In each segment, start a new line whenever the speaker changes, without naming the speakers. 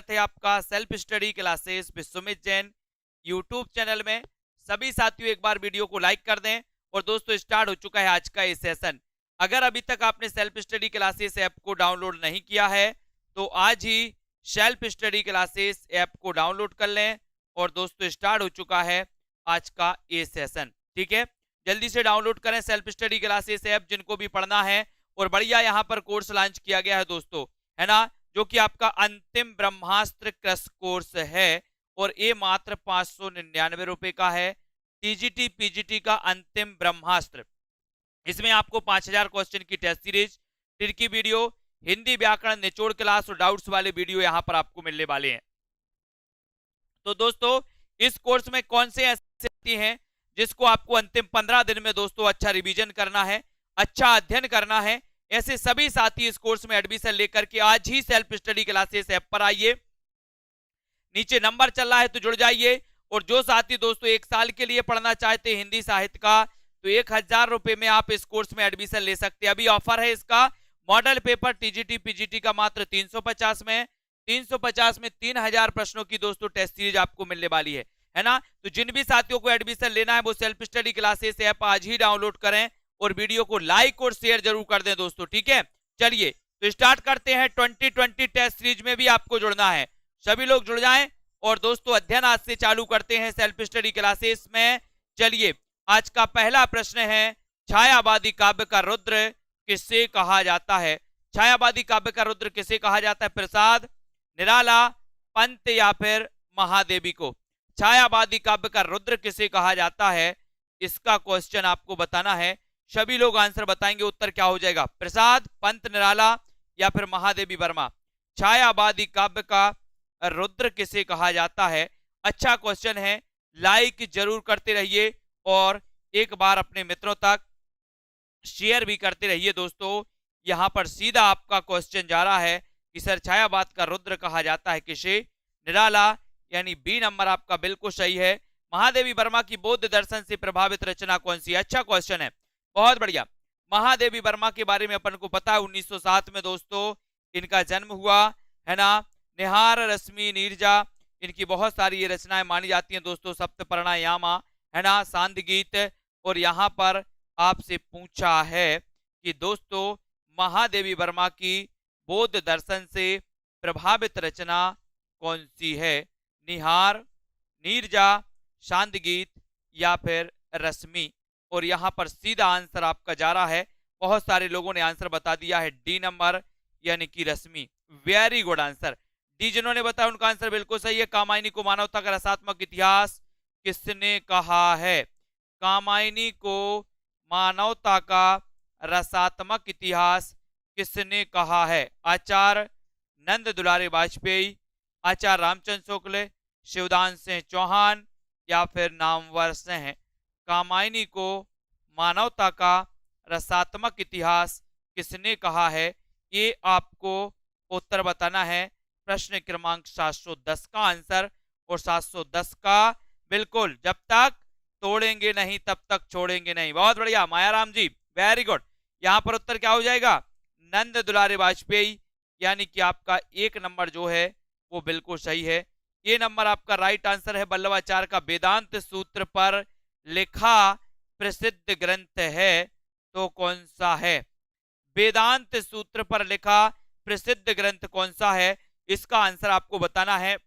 है आपका self study classes with Sumit Jain YouTube channel में। सभी साथियों एक बार वीडियो को लाइक कर दें। और दोस्तों स्टार्ट हो चुका है आज का ये सेशन। अगर अभी तक आपने सेल्फ स्टडी क्लासेस ऐप को डाउनलोड नहीं किया है तो आज ही सेल्फ स्टडी क्लासेस ऐप को डाउनलोड कर लें। और दोस्तों स्टार्ट हो चुका है आज का ये सेशन, ठीक है। जल्दी से डाउनलोड करें सेल्फ स्टडी क्लासेस ऐप जिनको भी पढ़ना है। और बढ़िया यहाँ पर कोर्स लॉन्च किया गया है दोस्तों, है ना, जो कि आपका अंतिम ब्रह्मास्त्र क्रश कोर्स है। और ये मात्र 599 रुपए का है। टीजीटी पीजीटी का अंतिम ब्रह्मास्त्र। इसमें आपको 5000 क्वेश्चन की test series, tricky video, Hindi व्याकरण निचोड़ क्लास और डाउट्स वाले वीडियो यहाँ पर आपको मिलने वाले हैं। तो दोस्तों इस कोर्स में कौन से ऐसे हैं जिसको आपको अंतिम 15 दिन में दोस्तों अच्छा रिवीजन करना है, अच्छा अध्ययन करना है, ऐसे सभी साथी इस कोर्स में एडमिशन लेकर के आज ही सेल्फ स्टडी क्लासेस ऐप पर आइए। नीचे नंबर चल रहा है तो जुड़ जाइए। और जो साथी दोस्तों 1 साल के लिए पढ़ना चाहते हैं हिंदी साहित्य का तो 1000 रुपए में आप इस कोर्स में एडमिशन ले सकते हैं। अभी ऑफर है इसका। मॉडल पेपर टीजीटी पीजीटी का मात्र 350 में, 350 में 3000 प्रश्नों की दोस्तों टेस्ट सीरीज आपको मिलने वाली है ना। तो जिन भी साथियों को एडमिशन लेना है वो सेल्फ स्टडी क्लासेस ऐप आज ही डाउनलोड करें और वीडियो को लाइक और शेयर जरूर कर दें दोस्तों, ठीक है। चलिए तो स्टार्ट करते हैं। 2020 टेस्ट सीरीज में भी आपको जुड़ना है, सभी लोग जुड़ जाएं। और दोस्तों अध्ययन आज से चालू करते हैं सेल्फ स्टडी क्लासेस में। चलिए आज का पहला प्रश्न है, छायावादी काव्य का रुद्र किसे कहा जाता है? छायावादी काव्य का रुद्र किसे कहा जाता है? प्रसाद, निराला, पंत या फिर महादेवी को? छायावादी काव्य का रुद्र किसे कहा जाता है, इसका क्वेश्चन आपको बताना है। सभी लोग आंसर बताएंगे, उत्तर क्या हो जाएगा? प्रसाद, पंत, निराला या फिर महादेवी वर्मा। छायावादी काव्य का रुद्र किसे कहा जाता है? अच्छा क्वेश्चन है, लाइक जरूर करते रहिए और एक बार अपने मित्रों तक शेयर भी करते रहिए दोस्तों। यहां पर सीधा आपका क्वेश्चन जा रहा है कि सर छायावाद का रुद्र कहा जाता है किसे? निराला यानी बी नंबर आपका बिल्कुल सही है। महादेवी वर्मा की बौद्ध दर्शन से प्रभावित रचना कौन सी है? अच्छा क्वेश्चन है, बहुत बढ़िया। महादेवी वर्मा के बारे में अपन को पता है 1907 में दोस्तों इनका जन्म हुआ, है ना। निहार, रश्मि, नीरजा, इनकी बहुत सारी ये रचनाएं मानी जाती हैं दोस्तों। सप्तपर्णा यामा, है ना, सांध्य गीत। और यहां पर आपसे पूछा है कि दोस्तों महादेवी वर्मा की बौद्ध दर्शन से प्रभावित रचना कौन सी है? निहार, नीरजा, सांध्य गीत या फिर रश्मि। और यहां पर सीधा आंसर आपका जा रहा है, बहुत सारे लोगों ने आंसर बता दिया है, डी नंबर यानी कि Rashmi. Very good answer. D जिन्होंने बताया उनका आंसर बिल्कुल सही है। कामायनी को मानवता का रसात्मक इतिहास किसने कहा है? कामायनी को मानवता का रसात्मक इतिहास किसने कहा है? आचार्य नंद दुलारे वाजपेयी, आचार्य रामचंद्र शुक्ल, शिवदान सिंह चौहान या फिर नामवर सिंह। कामायनी को मानवता का रसात्मक इतिहास किसने कहा है, ये आपको उत्तर बताना है। प्रश्न क्रमांक 710 का आंसर। और 710 का बिल्कुल, जब तक तोड़ेंगे नहीं तब तक छोड़ेंगे नहीं। बहुत बढ़िया मायाराम जी, वेरी गुड। यहां पर उत्तर क्या हो जाएगा? नंद दुलारे वाजपेयी, यानी कि आपका 1 नंबर जो है वो बिल्कुल सही है। ये नंबर आपका राइट आंसर है। वल्लभाचार्य का वेदांत सूत्र पर लिखा प्रसिद्ध ग्रंथ है तो कौन सा है? वेदांत सूत्र पर लिखा प्रसिद्ध ग्रंथ कौन सा है, इसका आंसर आपको बताना है।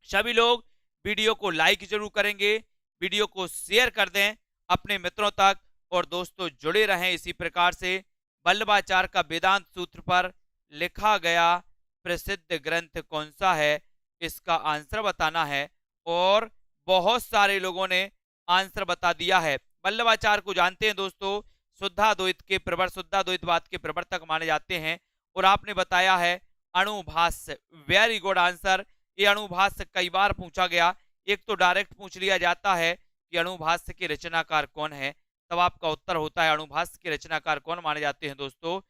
सभी लोग वीडियो को लाइक जरूर करेंगे, वीडियो को शेयर कर दें अपने मित्रों तक और दोस्तों जुड़े रहें इसी प्रकार से। वल्लभाचार्य का वेदांत सूत्र पर लिखा गया प्रसिद्ध ग्रंथ कौन सा है, इसका आंसर बताना है। और बहुत सारे लोगों ने आंसर बता दिया है। वल्लभाचार्य को जानते हैं दोस्तों, शुद्धाद्वैत के प्रवर्तक, शुद्धाद्वैतवाद के प्रवर्तक माने जाते हैं। और आपने बताया है अणुभाष्य, वेरी गुड आंसर। ये अणुभाष्य कई बार पूछा गया, एक तो डायरेक्ट पूछ लिया जाता है कि अणुभाष्य के रचनाकार कौन है, तब आपका उत्तर होता है अणुभाष्य के रचनाकार कौन माने जाते हैं दोस्तों?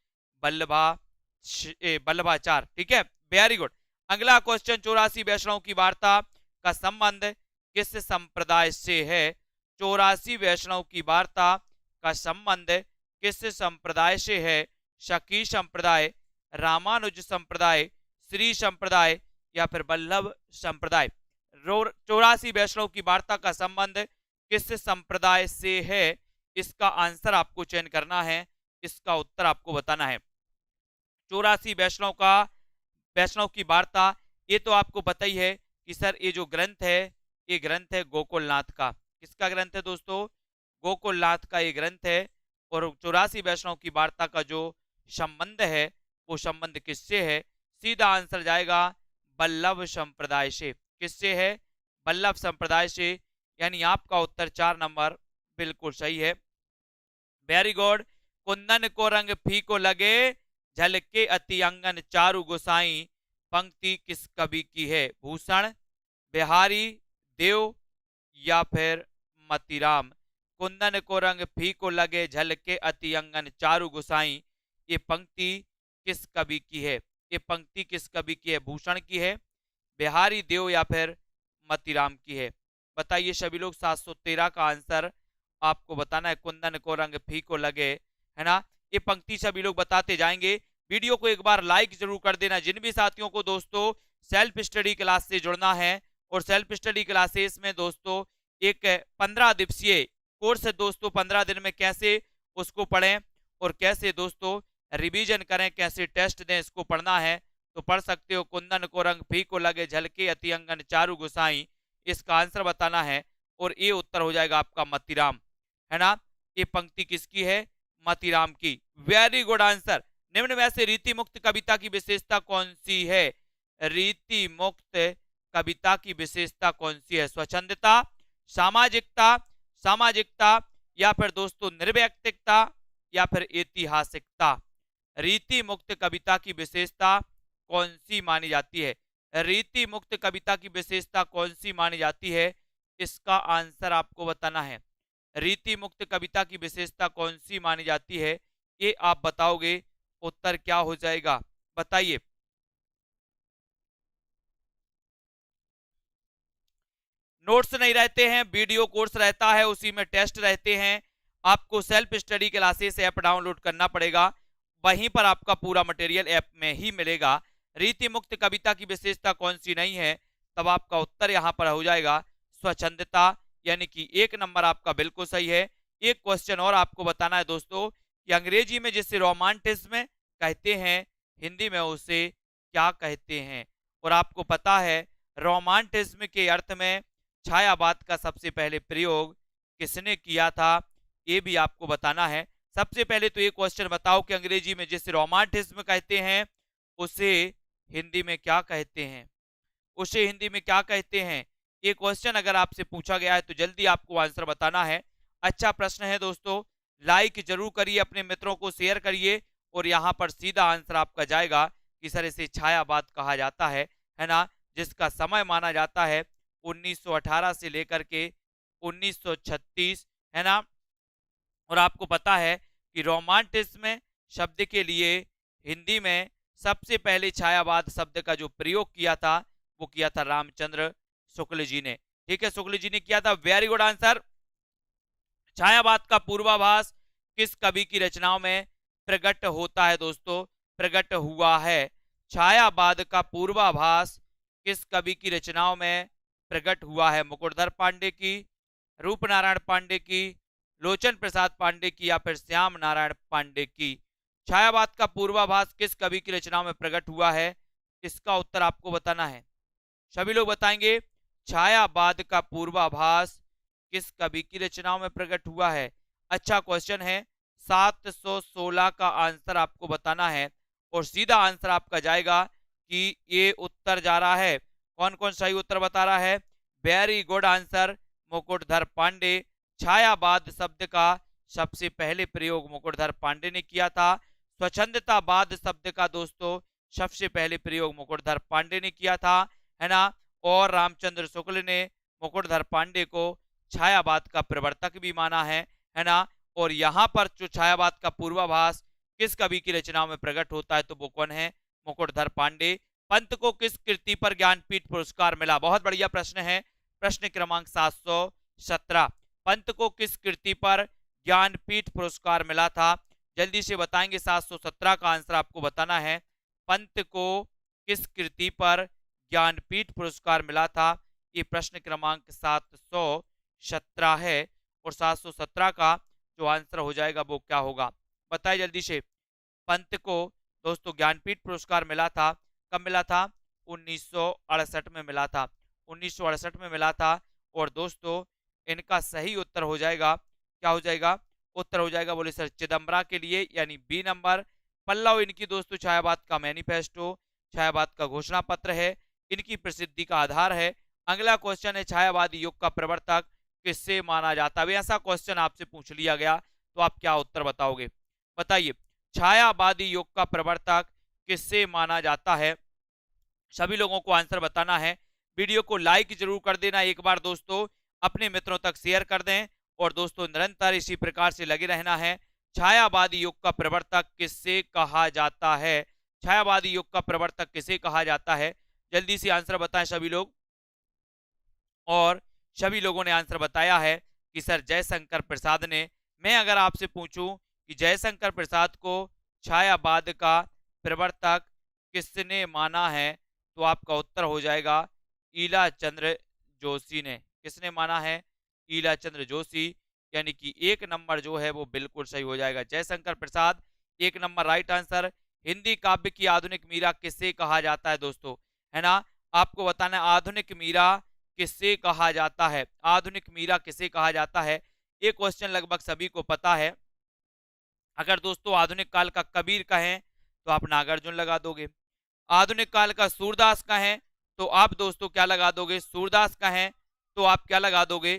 वल्लभाचार्य, ठीक है, वेरी गुड। अगला क्वेश्चन, 84 वैष्णव की वार्ता का संबंध किस संप्रदाय से है? 84 वैष्णव की वार्ता का संबंध किस संप्रदाय से है? शकी संप्रदाय, रामानुज संप्रदाय, श्री संप्रदाय या फिर वल्लभ संप्रदाय। 84 वैष्णव की वार्ता का संबंध किस संप्रदाय से है, इसका आंसर आपको चयन करना है, इसका उत्तर आपको बताना है। 84 वैष्णव की वार्ता, ये तो आपको पता ही है कि सर ये जो ग्रंथ है, ये ग्रंथ है गोकुलनाथ का। किसका ग्रंथ है दोस्तों? गोकुलनाथ का ये ग्रंथ है। और 84 वैष्णव की वार्ता का जो संबंध है वो संबंध किससे है? सीधा आंसर जाएगा वल्लभ संप्रदाय से। किससे है? वल्लभ संप्रदाय से। यानी आपका उत्तर 4 नंबर बिल्कुल सही है। Very good. कुंदन को रंग फीको लगे, झलके अति अंगन चारु गोसाई, पंक्ति किस कवि की है? भूषण, बिहारी, देव या फिर मतीराम। कुंदन को रंग फीको लगे, झलके अति अंगन चारु गोसाई, ये पंक्ति किस कवि की है? ये पंक्ति किस कवि की है? भूषण की है, बिहारी, देव या फिर मतीराम की है? बताइए सभी लोग। 713 का आंसर आपको बताना है। कुंदन को रंग फीको लगे, है ना, ये पंक्ति सभी लोग बताते जाएंगे। वीडियो को एक बार लाइक जरूर कर देना। जिन भी साथियों को दोस्तों सेल्फ स्टडी क्लास से जुड़ना है, और सेल्फ स्टडी क्लासेस में दोस्तों एक 15 दिवसीय कोर्स है दोस्तों। 15 दिन में कैसे उसको पढ़ें और कैसे दोस्तों रिवीजन करें, कैसे टेस्ट दें, इसको पढ़ना है तो पढ़ सकते हो। कुंदन को रंग फीको लगे, झलके अति अंगन चारु गोसाई, इसका आंसर बताना है और ये उत्तर हो जाएगा आपका मतीराम, है ना। ये पंक्ति किसकी है? मतीराम की। Very good answer. निम्न में से रीति मुक्त कविता की विशेषता कौन सी है? रीति मुक्त कविता की विशेषता कौन सी है? स्वच्छंदता, सामाजिकता या फिर दोस्तों निर्वैयक्तिकता या फिर ऐतिहासिकता। रीति मुक्त कविता की विशेषता कौन सी मानी जाती है? रीति मुक्त कविता की विशेषता कौन सी मानी जाती है? इसका आंसर आपको बताना है। रीति मुक्त कविता की विशेषता कौन सी मानी जाती है, ये आप बताओगे, उत्तर क्या हो जाएगा बताइए। नोट्स नहीं रहते हैं, वीडियो कोर्स रहता है, उसी में टेस्ट रहते हैं। आपको self study classes app download करना पड़ेगा, वहीं पर आपका पूरा मटेरियल ऐप में ही मिलेगा। रीति मुक्त कविता की विशेषता कौन सी नहीं है, तब आपका उत्तर यहां पर हो जाएगा स्वच्छंदता, यानी कि 1 नंबर आपका बिल्कुल सही है। एक क्वेश्चन और आपको बताना है दोस्तों कि अंग्रेजी में जिसे रोमांटिज्म कहते हैं, हिंदी में उसे क्या कहते हैं? और आपको पता है रोमांटिज्म के अर्थ में छायावाद का सबसे पहले प्रयोग किसने किया था, ये भी आपको बताना है। सबसे पहले तो ये क्वेश्चन बताओ कि अंग्रेजी में जिसे रोमांटिज्म कहते हैं उसे हिंदी में क्या कहते हैं? उसे हिंदी में क्या कहते हैं? ये क्वेश्चन अगर आपसे पूछा गया है तो जल्दी आपको आंसर बताना है। अच्छा प्रश्न है दोस्तों, लाइक जरूर करिए, अपने मित्रों को शेयर करिए, और यहाँ पर सीधा आंसर आपका जाएगा कि सर इसे छायावाद कहा जाता है ना, जिसका समय माना जाता है 1918 से लेकर के 1936, है ना। और आपको पता है कि रोमांटिज्म शब्द के लिए हिंदी में सबसे पहले छायावाद शब्द का जो प्रयोग किया था वो किया था रामचंद्र शुक्ल जी ने। ठीक है, शुक्ल जी ने किया था। Very good answer. छायावाद का पूर्वाभास किस कवि की रचनाओं में प्रकट होता है दोस्तों? प्रकट हुआ है। छायावाद का पूर्वाभास किस कवि की रचनाओं में प्रकट हुआ है? मुकुटधर पांडे की, रूपनारायण पांडे की, लोचन प्रसाद पांडे की या फिर श्याम नारायण पांडे की? छायावाद का पूर्वाभास किस कवि की रचनाओं में प्रकट हुआ है, इसका उत्तर आपको बताना है। सभी लोग बताएंगे छायावाद का पूर्वाभास किस कवि की रचनाओं में प्रकट हुआ है। अच्छा क्वेश्चन है। 716 का आंसर आपको बताना है और सीधा आंसर आपका जाएगा कि ये उत्तर जा रहा है। कौन कौन सही उत्तर बता रहा है? Very good answer, Mukutdhar Pandey. Chhayavad शब्द का सबसे पहले प्रयोग मुकुटधर पांडे ने किया था। स्वच्छंदतावाद शब्द का दोस्तों सबसे पहले प्रयोग मुकुटधर पांडे ने किया था, है ना। और रामचंद्र शुक्ल ने मुकुटधर पांडे को छायावाद का प्रवर्तक भी माना है ना। और यहाँ पर जो छायावाद का पूर्वाभास किस कवि की रचनाओं में प्रकट होता है तो वो कौन है? मुकुटधर पांडे। पंत को किस कृति पर ज्ञानपीठ पुरस्कार मिला? बहुत बढ़िया प्रश्न है। प्रश्न क्रमांक 717, पंत को किस कृति पर ज्ञानपीठ पुरस्कार मिला था? जल्दी से बताएंगे। 717 का आंसर आपको बताना है। पंत को किस कृति पर ज्ञानपीठ पुरस्कार मिला था? ये प्रश्न क्रमांक 717 है और 717 का जो आंसर हो जाएगा वो क्या होगा, बताइए जल्दी से। पंत को दोस्तों ज्ञानपीठ पुरस्कार मिला था, कब मिला था? 1968 में मिला था, 1968 में मिला था। और दोस्तों इनका सही उत्तर हो जाएगा, क्या हो जाएगा? उत्तर हो जाएगा बोले सर चिदम्बरा के लिए, यानी बी नंबर। पल्लव इनकी दोस्तों छायावाद का मैनिफेस्टो, छायावाद का घोषणा पत्र है, इनकी प्रसिद्धि का आधार है। अगला क्वेश्चन है छायावादी युग का प्रवर्तक किससे माना जाता है? ऐसा क्वेश्चन आपसे पूछ लिया गया तो आप क्या उत्तर बताओगे, बताइए। छायावादी युग का प्रवर्तक किससे माना जाता है? सभी लोगों को आंसर बताना है। वीडियो को लाइक जरूर कर देना एक बार दोस्तों, अपने मित्रों तक शेयर कर दें और दोस्तों निरंतर इसी प्रकार से लगे रहना है। छायावादी युग का प्रवर्तक किससे कहा जाता है? छायावादी युग का प्रवर्तक किसे कहा जाता है? जल्दी से आंसर बताएं सभी लोग। और सभी लोगों ने आंसर बताया है कि सर जयशंकर प्रसाद ने। मैं अगर आपसे पूछूं कि जयशंकर प्रसाद को छायावाद का प्रवर्तक किसने माना है, तो आपका उत्तर हो जाएगा ईला चंद्र जोशी ने। किसने माना है? ईला चंद्र जोशी, यानी कि एक नंबर जो है वो बिल्कुल सही हो जाएगा, जयशंकर प्रसाद एक नंबर राइट आंसर। हिंदी काव्य की आधुनिक मीरा किससे कहा जाता है दोस्तों, है ना? आपको बताना है आधुनिक मीरा किससे कहा जाता है, आधुनिक मीरा किसे कहा जाता है। ये क्वेश्चन लगभग सभी को पता है। अगर दोस्तों आधुनिक काल का कबीर कहें तो आप नागार्जुन लगा दोगे, आधुनिक काल का सूरदास कहें तो आप दोस्तों क्या लगा दोगे? सूरदास कहें तो आप क्या लगा दोगे?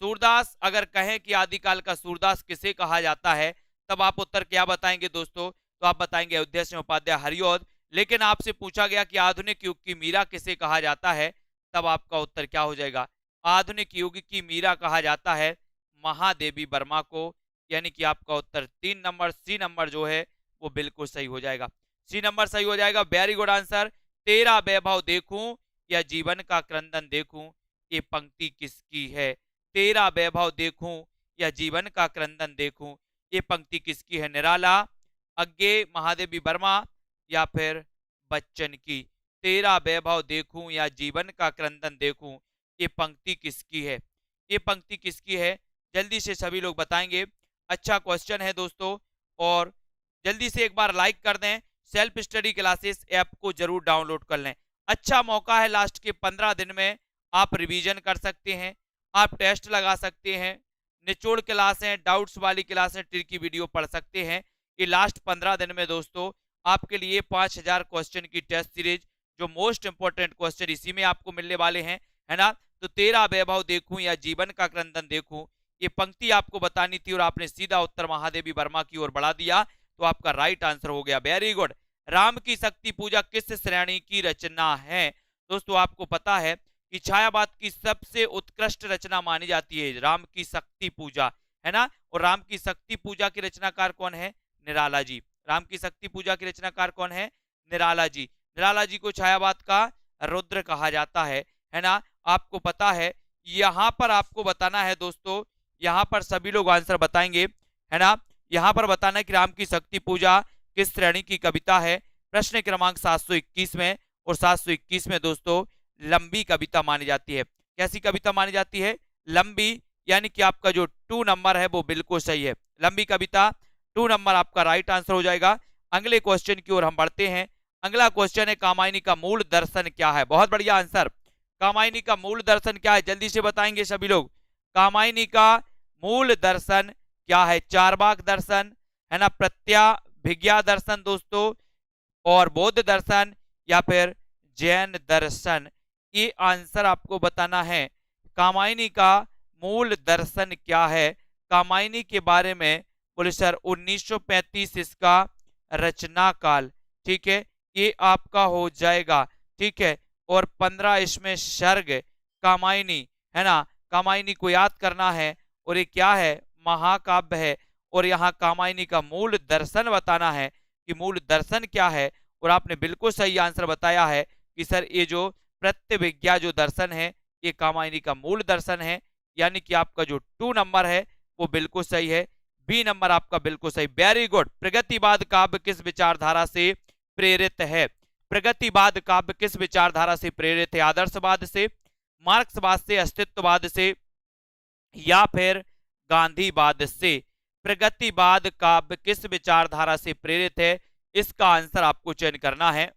सूरदास। अगर कहें कि आदिकाल का सूरदास किसे कहा जाता है, तब आप उत्तर क्या बताएंगे दोस्तों? तो आप बताएंगे अयोध्या सिंह उपाध्याय हरिऔध। लेकिन आपसे पूछा गया कि आधुनिक युग की मीरा किसे कहा जाता है, तब आपका उत्तर क्या हो जाएगा? आधुनिक युग की मीरा कहा जाता है महादेवी वर्मा को, यानी कि आपका उत्तर 3 नंबर सी नंबर जो है वो बिल्कुल सही हो जाएगा, सी नंबर सही हो जाएगा। Very good answer. तेरा वैभव देखूं या जीवन का क्रंदन देखूं, ये पंक्ति किसकी है? तेरा वैभव देखूं या जीवन का क्रंदन देखूं, ये पंक्ति किसकी है? निराला, अज्ञे, महादेवी वर्मा या फिर बच्चन की? तेरा वैभव देखूं या जीवन का क्रंदन देखूं, ये पंक्ति किसकी है? ये पंक्ति किसकी है? जल्दी से सभी लोग बताएंगे। अच्छा क्वेश्चन है दोस्तों, और जल्दी से एक बार लाइक कर दें। सेल्फ स्टडी क्लासेस ऐप को जरूर डाउनलोड कर लें। अच्छा मौका है, लास्ट के 15 दिन में आप रिवीजन कर सकते हैं, आप टेस्ट लगा सकते हैं, निचोड़ क्लासें, डाउट्स वाली क्लासें, ट्रिकी वीडियो पढ़ सकते हैं। ये लास्ट 15 दिन में दोस्तों आपके लिए 5000 क्वेश्चन की टेस्ट सीरीज, जो मोस्ट इंपोर्टेंट क्वेश्चन इसी में आपको मिलने वाले हैं, है ना? तो तेरा वैभव देखूं या जीवन का क्रंदन देखूं, ये पंक्ति आपको बतानी थी और आपने सीधा उत्तर महादेवी वर्मा की ओर बढ़ा दिया, तो आपका राइट आंसर हो गया। Very good. राम की शक्ति पूजा किस श्रेणी की रचना है? दोस्तों आपको पता है कि छायावाद की सबसे उत्कृष्ट रचना मानी जाती है राम की शक्ति पूजा, है ना? और राम की शक्ति पूजा की रचनाकार कौन है? निराला जी। राम की शक्ति पूजा की रचनाकार कौन है? निराला जी। निराला जी को छायावाद का रुद्र कहा जाता है ना? आपको पता है। यहां पर आपको बताना है दोस्तों, यहां पर सभी लोग आंसर बताएंगे, है ना? यहां पर बताना है कि राम की शक्ति पूजा किस श्रेणी की कविता है। प्रश्न क्रमांक 721 में, और 721 में दोस्तों लंबी कविता मानी जाती है। कैसी कविता मानी जाती है? लंबी, यानी कि आपका जो 2 नंबर है वो बिल्कुल सही है। लंबी कविता 2 नंबर आपका राइट आंसर हो जाएगा। अगले क्वेश्चन की ओर हम बढ़ते हैं। अगला क्वेश्चन है कामायनी का मूल दर्शन क्या है? बहुत बढ़िया आंसर। कामायनी का मूल दर्शन क्या है? जल्दी से बताएंगे सभी लोग। कामायनी का मूल दर्शन क्या है? चारवाक दर्शन, है ना? प्रत्याभिज्ञा दर्शन दोस्तों, और बौद्ध दर्शन, या फिर जैन दर्शन? ये आंसर आपको बताना है। कामायनी का मूल दर्शन क्या है? कामायनी के बारे में बोले सर 1935 इसका रचना काल, ठीक है, ये आपका हो जाएगा, ठीक है। और 15 इसमें सर्ग कामायनी, है ना? कामायनी को याद करना है, और ये क्या है? महाकाव्य है। और यहाँ कामायनी का मूल दर्शन बताना है कि मूल दर्शन क्या है, और आपने बिल्कुल सही आंसर बताया है कि सर ये जो प्रत्यभिज्ञा जो दर्शन है ये कामायनी का मूल दर्शन है, यानी कि आपका जो 2 नंबर है वो बिल्कुल सही है, बी नंबर आपका बिल्कुल सही। Very good. प्रगतिवाद काव्य किस विचारधारा से प्रेरित है? प्रगतिवाद काव्य किस विचारधारा से प्रेरित है? आदर्शवाद से, मार्क्सवाद से, अस्तित्ववाद से, या फिर गांधीवाद से? प्रगतिवाद काव्य किस विचारधारा से प्रेरित है? इसका आंसर आपको चयन करना है।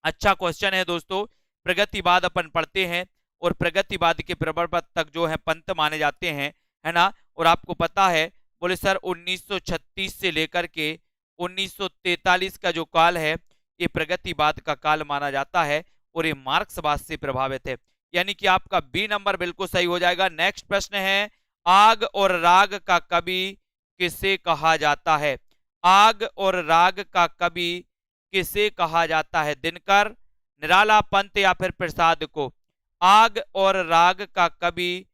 अच्छा क्वेश्चन है दोस्तों। प्रगतिवाद अपन पढ़ते हैं और प्रगतिवाद के प्रवर्तक जो है पंत माने जाते हैं, है ना। और आपको पता है, बोले सर 1936 से लेकर के 1943 का जो काल है ये प्रगतिवाद का काल माना जाता है और ये मार्क्सवाद से प्रभावित है। यानी कि आपका बी नंबर बिल्कुल सही हो जाएगा। नेक्स्ट प्रश्न है, आग और राग का कवि किसे कहा जाता है? आग और राग का कवि किसे कहा जाता है? दिनकर, निराला, पंत या फिर प्रसाद को? आग और राग का कवि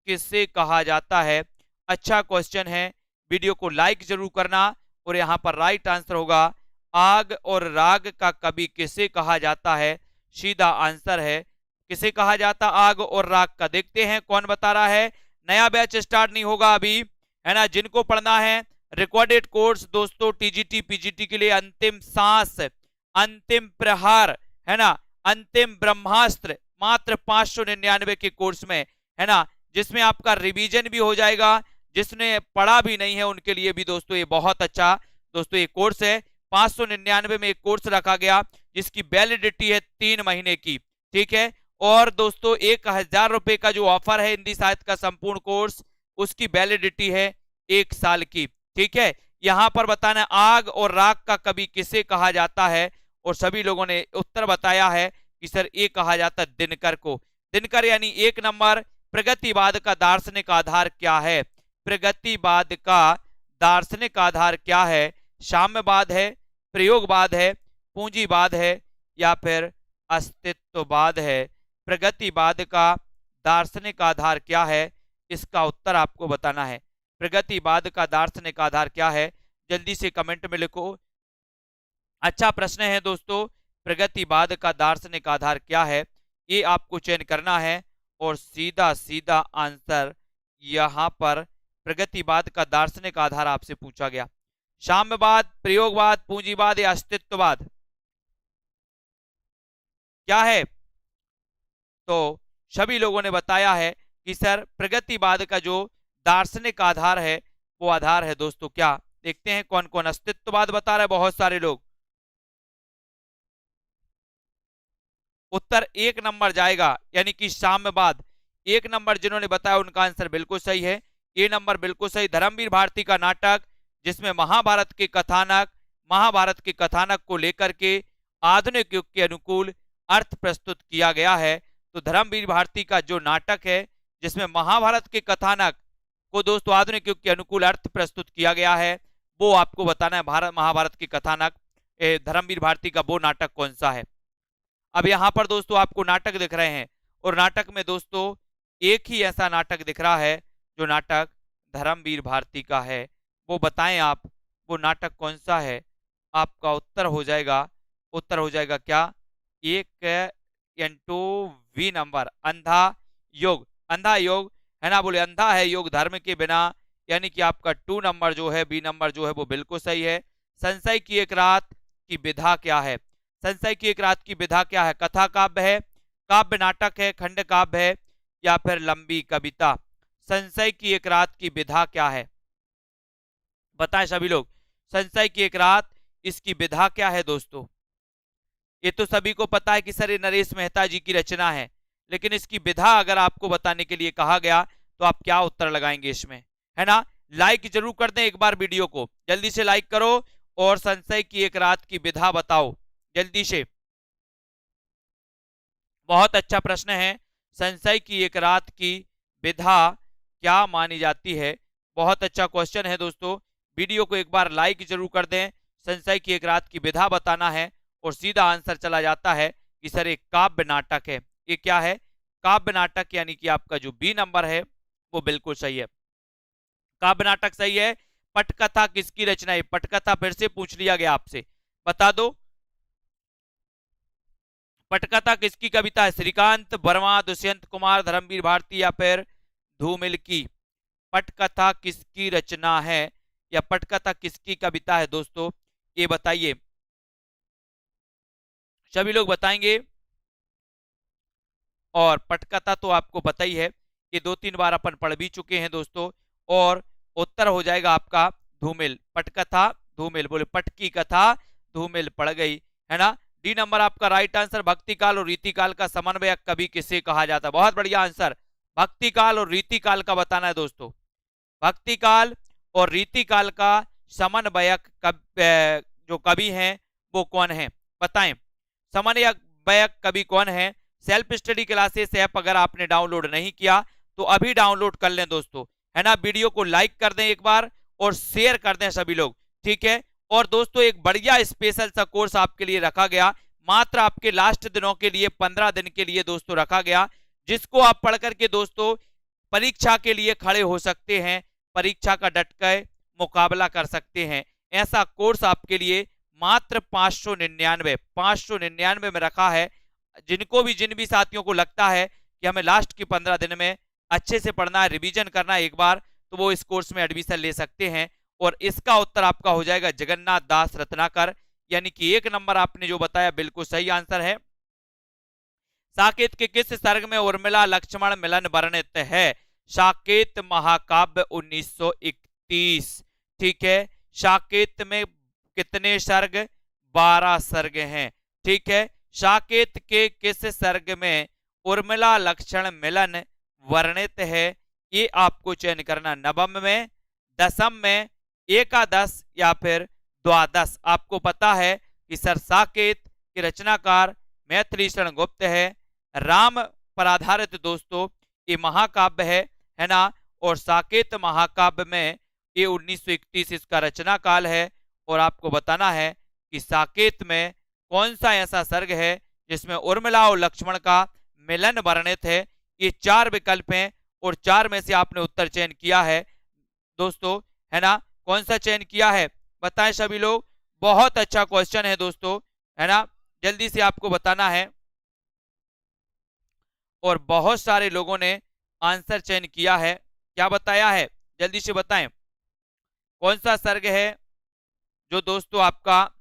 किसे कहा जाता है? अच्छा क्वेश्चन है। वीडियो को लाइक जरूर करना और यहां पर राइट आंसर होगा आग और राग का कवि किसे कहा जाता है। सीधा आंसर है किसे कहा जाता आग और राग का। देखते हैं कौन बता रहा है। नया बैच स्टार्ट नहीं होगा अभी, है ना। जिनको पढ़ना है रिकॉर्डेड कोर्स दोस्तों, टीजीटी पीजीटी के लिए अंतिम सांस, अंतिम प्रहार, है ना, अंतिम ब्रह्मास्त्र, मात्र 599 के कोर्स में, है ना, जिसमें आपका रिवीजन भी हो जाएगा। जिसने पढ़ा भी नहीं है उनके लिए भी दोस्तों ये बहुत अच्छा दोस्तों ये कोर्स है। 599 में एक कोर्स रखा गया जिसकी वैलिडिटी है 3 महीने की, ठीक है। और दोस्तों 1000 रुपए का जो ऑफर है हिंदी साहित्य का संपूर्ण कोर्स, उसकी वैलिडिटी है 1 साल की, ठीक है। यहां पर बताना आग और राग का कवि किसे कहा जाता है और सभी लोगों ने उत्तर बताया है कि सर ये कहा जाता है दिनकर को। दिनकर यानी 1 नंबर। प्रगतिवाद का दार्शनिक आधार क्या है? प्रगतिवाद का दार्शनिक आधार क्या है? साम्यवाद है, प्रयोगवाद है, पूंजीवाद है या फिर अस्तित्ववाद है? प्रगतिवाद का दार्शनिक आधार क्या है? इसका उत्तर आपको बताना है। प्रगतिवाद का दार्शनिक आधार क्या है? जल्दी से कमेंट में लिखो। अच्छा प्रश्न है दोस्तों, प्रगतिवाद का दार्शनिक आधार क्या है, ये आपको चयन करना है। और सीधा सीधा आंसर यहां पर प्रगतिवाद का दार्शनिक आधार आपसे पूछा गया। साम्यवाद, प्रयोगवाद, पूंजीवाद या अस्तित्ववाद, क्या है? तो सभी लोगों ने बताया है कि सर प्रगतिवाद का जो दार्शनिक आधार है वो आधार है दोस्तों क्या? देखते हैं कौन कौन। अस्तित्ववाद बता रहे बहुत सारे लोग। उत्तर 1 नंबर जाएगा, यानी कि साम्यवाद। 1 नंबर जिन्होंने बताया उनका आंसर बिल्कुल सही है। ए नंबर बिल्कुल सही। धर्मवीर भारती का नाटक जिसमें महाभारत के कथानक को लेकर के आधुनिक युग के अनुकूल अर्थ प्रस्तुत किया गया है। तो धर्मवीर भारती का जो नाटक है जिसमें महाभारत के कथानक को दोस्तों आधुनिक युग के अनुकूल अर्थ प्रस्तुत किया गया है, वो आपको बताना है। महाभारत के कथानक धर्मवीर भारती का वो नाटक कौन सा है? अब यहां पर दोस्तों आपको नाटक दिख रहे हैं और नाटक में दोस्तों एक ही ऐसा नाटक दिख रहा है जो नाटक धर्मवीर भारती का है। वो बताएं आप, वो नाटक कौन सा है? आपका उत्तर हो जाएगा क्या? 1 इंटू वी नंबर, अंधा योग। अंधा योग, है ना। बोले अंधा है योग धर्म के बिना, यानी कि आपका 2 नंबर जो है, बी नंबर जो है वो बिल्कुल सही है। संशय की एक रात की विधा क्या है? संशय की एक रात की विधा क्या है? कथा काव्य है, काव्य नाटक है, खंड काव्य है या फिर लंबी कविता? संशय की एक रात की विधा क्या है? बताएं सभी लोग। संशय की एक रात, इसकी विधा क्या है दोस्तों? ये तो सभी को पता है कि सर ये नरेश मेहता जी की रचना है, लेकिन इसकी विधा अगर आपको बताने के लिए कहा गया तो आप क्या उत्तर लगाएंगे इसमें, है ना। लाइक जरूर कर दें एक बार वीडियो को, जल्दी से लाइक करो और संशय की एक रात की विधा बताओ जल्दी से। बहुत अच्छा प्रश्न है। संशय की एक रात की विधा क्या मानी जाती है? बहुत अच्छा क्वेश्चन है दोस्तों। वीडियो को एक बार लाइक जरूर कर दें। संशय की एक रात की विधा बताना है और सीधा आंसर चला जाता है कि सर एक काव्य नाटक है। ये क्या है? काव्य नाटक, यानी कि आपका जो बी नंबर है वो बिल्कुल सही है। काव्य नाटक सही है। पटकथा किसकी रचना है? पटकथा फिर से पूछ लिया गया आपसे, बता दो। पटकथा किसकी कविता है? श्रीकांत वर्मा, दुष्यंत कुमार, धर्मवीर भारती या फिर धूमिल की? पटकथा किसकी रचना है या पटकथा किसकी कविता है दोस्तों, ये बताइए। सभी लोग बताएंगे। और पटकथा तो आपको पता ही है कि 2-3 बार अपन पढ़ भी चुके हैं दोस्तों। और उत्तर हो जाएगा आपका धूमिल। पटकथा धूमिल, बोले पटकी कथा धूमिल पड़ गई, है ना। डी नंबर आपका राइट आंसर। भक्तिकाल और रीतिकाल का समन्वयक कवि किसे कहा जाता है? बहुत बढ़िया आंसर। भक्तिकाल और रीतिकाल का बताना है दोस्तों। भक्तिकाल और रीतिकाल का समन्वयक जो कवि हैं वो कौन है, बताएं। समन्वयक कवि कौन है? सेल्फ स्टडी क्लासेस ऐप अगर आपने डाउनलोड नहीं किया तो अभी डाउनलोड कर लें दोस्तों, है ना। वीडियो को लाइक कर दें एक बार और शेयर कर दें सभी लोग, ठीक है। और दोस्तों एक बढ़िया स्पेशल सा कोर्स आपके लिए रखा गया, मात्र आपके लास्ट दिनों के लिए, 15 दिन के लिए दोस्तों रखा गया, जिसको आप पढ़ करके दोस्तों परीक्षा के लिए खड़े हो सकते हैं, परीक्षा का डट कर मुकाबला कर सकते हैं। ऐसा कोर्स आपके लिए मात्र 599 में रखा है। जिन भी साथियों को लगता है कि हमें लास्ट की 15 दिन में अच्छे से पढ़ना है, रिवीजन करना है एक बार, तो वो इस कोर्स में एडमिशन ले सकते हैं। और इसका उत्तर आपका हो जाएगा जगन्नाथ दास रत्नाकर, यानी कि 1 नंबर आपने जो बताया बिल्कुल सही आंसर है। साकेत के किस सर्ग में उर्मिला लक्ष्मण मिलन वर्णित है? साकेत महाकाव्य 1931, ठीक है। साकेत में कितने सर्ग? 12 सर्ग हैं, ठीक है। साकेत के किस सर्ग में उर्मिला लक्ष्मण मिलन वर्णित है? ये आपको चयन करना, नवम में, दशम में, एकादश या फिर द्वादश। आपको पता है कि सर साकेत के रचनाकार मैथिली शरण गुप्त है, राम पर आधारित दोस्तों ये महाकाव्य है ना। और साकेत महाकाव्य में ये 1931 इसका रचना काल है। और आपको बताना है कि साकेत में कौन सा ऐसा सर्ग है जिसमें उर्मिला और लक्ष्मण का मिलन वर्णित है। ये 4 विकल्प हैं और 4 में से आपने उत्तर चयन किया है दोस्तों, है ना। कौन सा चयन किया है बताएं सभी लोग। बहुत अच्छा क्वेश्चन है दोस्तों, है ना, जल्दी से आपको बताना है। और बहुत सारे लोगों ने आंसर चयन किया है, क्या बताया है जल्दी से बताएं। कौन सा सर्ग है जो दोस्तों आपका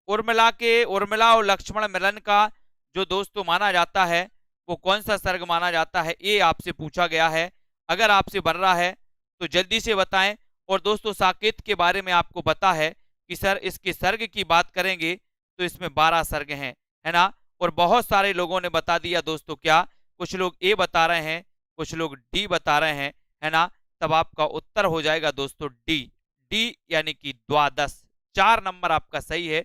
उर्मिला और लक्ष्मण मिलन का जो दोस्तों माना जाता है, वो कौन सा सर्ग माना जाता है, ये आपसे पूछा गया है। अगर आपसे बन रहा है तो जल्दी से बताएं। और दोस्तों साकेत के बारे में आपको पता है कि सर इसके सर्ग की बात करेंगे तो इसमें 12 सर्ग हैं, है ना। और बहुत सारे लोगों ने बता दिया दोस्तों, क्या कुछ लोग ए बता रहे हैं, कुछ लोग डी बता रहे हैं, है ना। तब आपका उत्तर हो जाएगा दोस्तों डी, डी यानी कि द्वादश। 4 नंबर आपका सही है,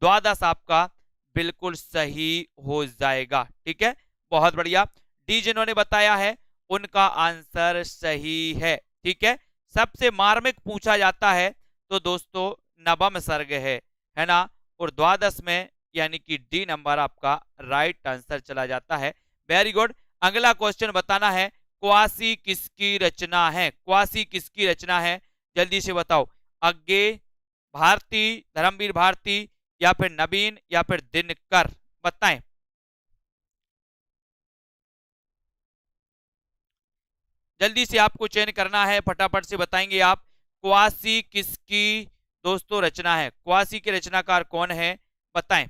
द्वादश आपका बिल्कुल सही हो जाएगा, ठीक है। बहुत बढ़िया, डी जिन्होंने बताया है उनका आंसर सही है, ठीक है। सबसे मार्मिक पूछा जाता है तो दोस्तों नवम सर्ग है ना। और द्वादश में यानी कि डी नंबर आपका राइट आंसर चला जाता है। Very good. अगला क्वेश्चन बताना है, क्वासी किसकी रचना है? क्वासी किसकी रचना है जल्दी से बताओ। अज्ञे, भारती, धर्मवीर भारती या फिर नवीन या फिर दिनकर, बताएं। जल्दी से आपको चयन करना है, फटाफट से बताएंगे आप। क्वासी किसकी दोस्तों रचना है? क्वासी के रचनाकार कौन है बताएं।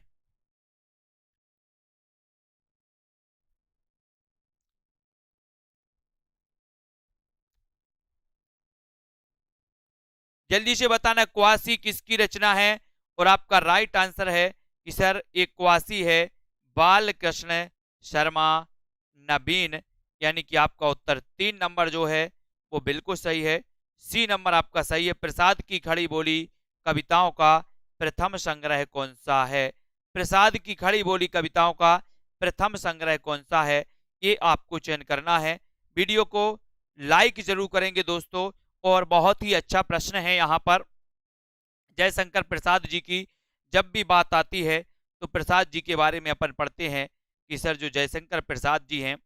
जल्दी से बताना क्वासी किसकी रचना है। और आपका राइट आंसर है कि सर एक क्वासी है बाल कृष्ण शर्मा नवीन, यानी कि आपका उत्तर 3 नंबर जो है वो बिल्कुल सही है। सी नंबर आपका सही है। प्रसाद की खड़ी बोली कविताओं का प्रथम संग्रह कौन सा है? प्रसाद की खड़ी बोली कविताओं का प्रथम संग्रह कौन सा है, ये आपको चयन करना है। वीडियो को लाइक जरूर करेंगे दोस्तों। और बहुत ही अच्छा प्रश्न है यहाँ पर। जयशंकर प्रसाद जी की जब भी बात आती है तो प्रसाद जी के बारे में अपन पढ़ते हैं कि सर जो जयशंकर प्रसाद जी हैं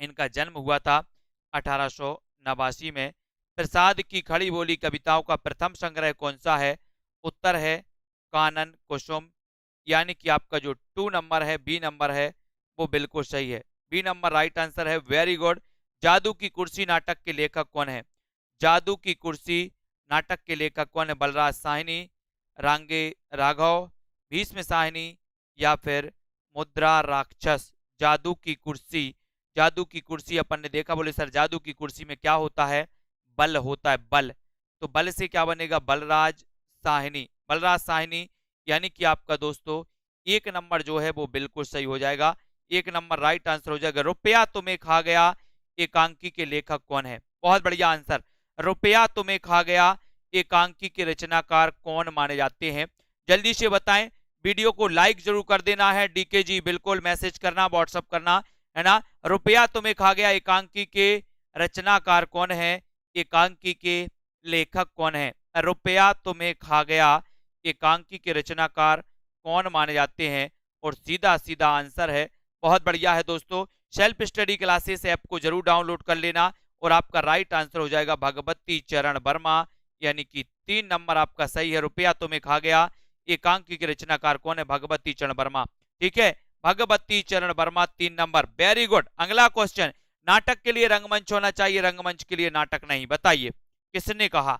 इनका जन्म हुआ था 1889 में। प्रसाद की खड़ी बोली कविताओं का प्रथम संग्रह कौन सा है? उत्तर है कानन कुसुम, यानी कि आपका जो 2 नंबर है, बी नंबर है, वो बिल्कुल सही है। बी नंबर राइट आंसर है। Very good. जादू की कुर्सी नाटक के लेखक कौन है? जादू की कुर्सी नाटक के लेखक कौन है? बलराज साहनी, रांगे राघव, भीष्म साहनी या फिर मुद्रा राक्षस। जादू की कुर्सी, जादू की कुर्सी अपन ने देखा, बोले सर जादू की कुर्सी में क्या होता है? बल होता है, बल। तो बल से क्या बनेगा? बलराज साहनी, बलराज साहनी। यानी कि आपका दोस्तों एक नंबर जो है वो बिल्कुल सही हो जाएगा, एक नंबर राइट आंसर हो जाएगा। रुपया तुम्हें खा गया एकांकी के लेखक कौन है? बहुत बढ़िया आंसर, रुपया तुम्हें खा गया एकांकी के रचनाकार कौन माने जाते हैं? जल्दी से बताएं। वीडियो को लाइक जरूर कर देना है, डीके जी बिल्कुल मैसेज करना, व्हाट्सअप करना है ना। रुपया तुम्हें खा गया एकांकी के रचनाकार कौन है? एकांकी के लेखक कौन है? रुपया तुम्हें खा गया एकांकी के रचनाकार कौन माने जाते हैं? और सीधा सीधा आंसर है। बहुत बढ़िया है दोस्तों, सेल्फ स्टडी क्लासेस ऐप को जरूर डाउनलोड कर लेना और आपका राइट आंसर हो जाएगा भगवती चरण वर्मा, यानी कि 3 नंबर आपका सही है। रुपया तुम्हें खा गया एकांकी के रचनाकार कौन है? भगवती चरण वर्मा। ठीक है, भगवती चरण वर्मा 3 नंबर। Very good. अगला क्वेश्चन, नाटक के लिए रंगमंच होना चाहिए, रंगमंच के लिए नाटक नहीं, बताइए किसने कहा?